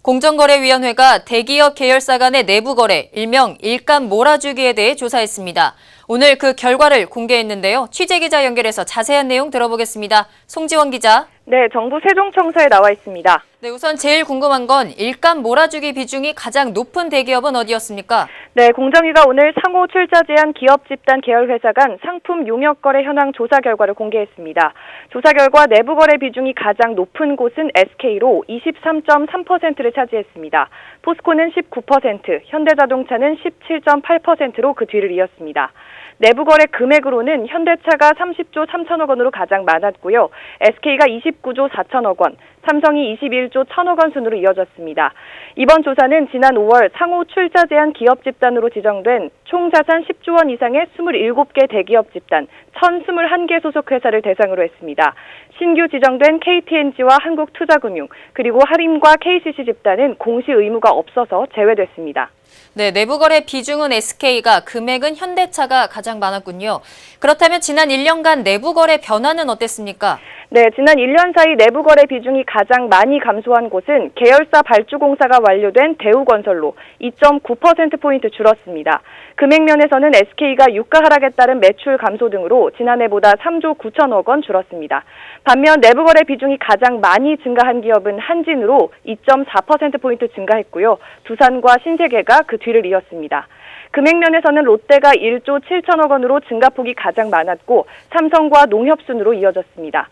공정거래위원회가 대기업 계열사 간의 내부 거래, 일명 일감 몰아주기에 대해 조사했습니다. 오늘 그 결과를 공개했는데요. 취재기자 연결해서 자세한 내용 들어보겠습니다. 송지원 기자. 네, 정부 세종청사에 나와 있습니다. 네, 우선 제일 궁금한 건 일감 몰아주기 비중이 가장 높은 대기업은 어디였습니까? 네, 공정위가 오늘 상호 출자 제한 기업 집단 계열 회사 간 상품 용역 거래 현황 조사 결과를 공개했습니다. 조사 결과 내부 거래 비중이 가장 높은 곳은 SK로 23.3%를 차지했습니다. 포스코는 19%, 현대자동차는 17.8%로 그 뒤를 이었습니다. 내부 거래 금액으로는 현대차가 30조 3천억 원으로 가장 많았고요. SK가 29조 4천억 원, 삼성이 21조 1천억 원 순으로 이어졌습니다. 이번 조사는 지난 5월 상호 출자 제한 기업 집단으로 지정된 총 자산 10조 원 이상의 27개 대기업 집단 1,021개 소속 회사를 대상으로 했습니다. 신규 지정된 KTNG와 한국투자금융, 그리고 하림과 KCC 집단은 공시 의무가 없어서 제외됐습니다. 네, 내부 거래 비중은 SK가, 금액은 현대차가 가장 많았군요. 그렇다면 지난 1년간 내부 거래 변화는 어땠습니까? 네, 지난 1년 사이 내부 거래 비중이 가장 많이 감소한 곳은 계열사 발주공사가 완료된 대우건설로 2.9%포인트 줄었습니다. 금액면에서는 SK가 유가 하락에 따른 매출 감소 등으로 지난해보다 3조 9천억 원 줄었습니다. 반면 내부 거래 비중이 가장 많이 증가한 기업은 한진으로 2.4%포인트 증가했고요. 두산과 신세계가 그 뒤를 이었습니다. 금액면에서는 롯데가 1조 7천억 원으로 증가폭이 가장 많았고 삼성과 농협 순으로 이어졌습니다.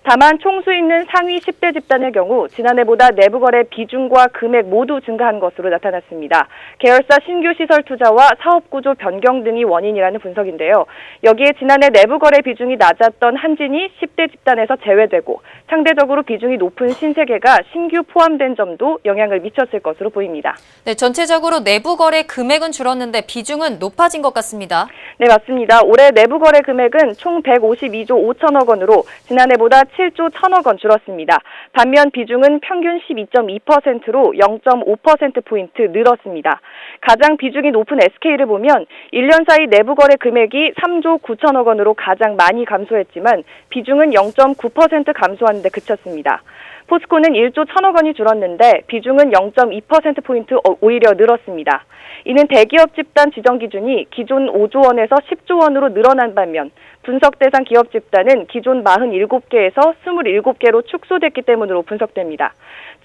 다만 총수 있는 상위 10대 집단의 경우 지난해보다 내부 거래 비중과 금액 모두 증가한 것으로 나타났습니다. 계열사 신규 시설 투자와 사업 구조 변경 등이 원인이라는 분석인데요. 여기에 지난해 내부 거래 비중이 낮았던 한진이 10대 집단에서 제외되고 상대적으로 비중이 높은 신세계가 신규 포함된 점도 영향을 미쳤을 것으로 보입니다. 네, 전체적으로 내부 거래 금액은 줄었는데 비중은 높아진 것 같습니다. 네, 맞습니다. 올해 내부 거래 금액은 총 152조 5천억 원으로 지난해보다 7조 1천억 원 줄었습니다. 반면 비중은 평균 12.2%로 0.5%포인트 늘었습니다. 가장 비중이 높은 SK를 보면 1년 사이 내부 거래 금액이 3조 9천억 원으로 가장 많이 감소했지만 비중은 0.9% 감소하는 데 그쳤습니다. 포스코는 1조 1천억 원이 줄었는데 비중은 0.2%포인트 오히려 늘었습니다. 이는 대기업 집단 지정 기준이 기존 5조 원에서 10조 원으로 늘어난 반면 분석 대상 기업 집단은 기존 47개에서 27개로 축소됐기 때문으로 분석됩니다.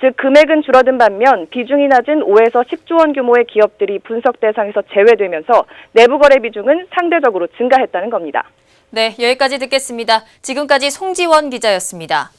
즉 금액은 줄어든 반면 비중이 낮은 5에서 10조 원 규모의 기업들이 분석 대상에서 제외되면서 내부 거래 비중은 상대적으로 증가했다는 겁니다. 네, 여기까지 듣겠습니다. 지금까지 송지원 기자였습니다.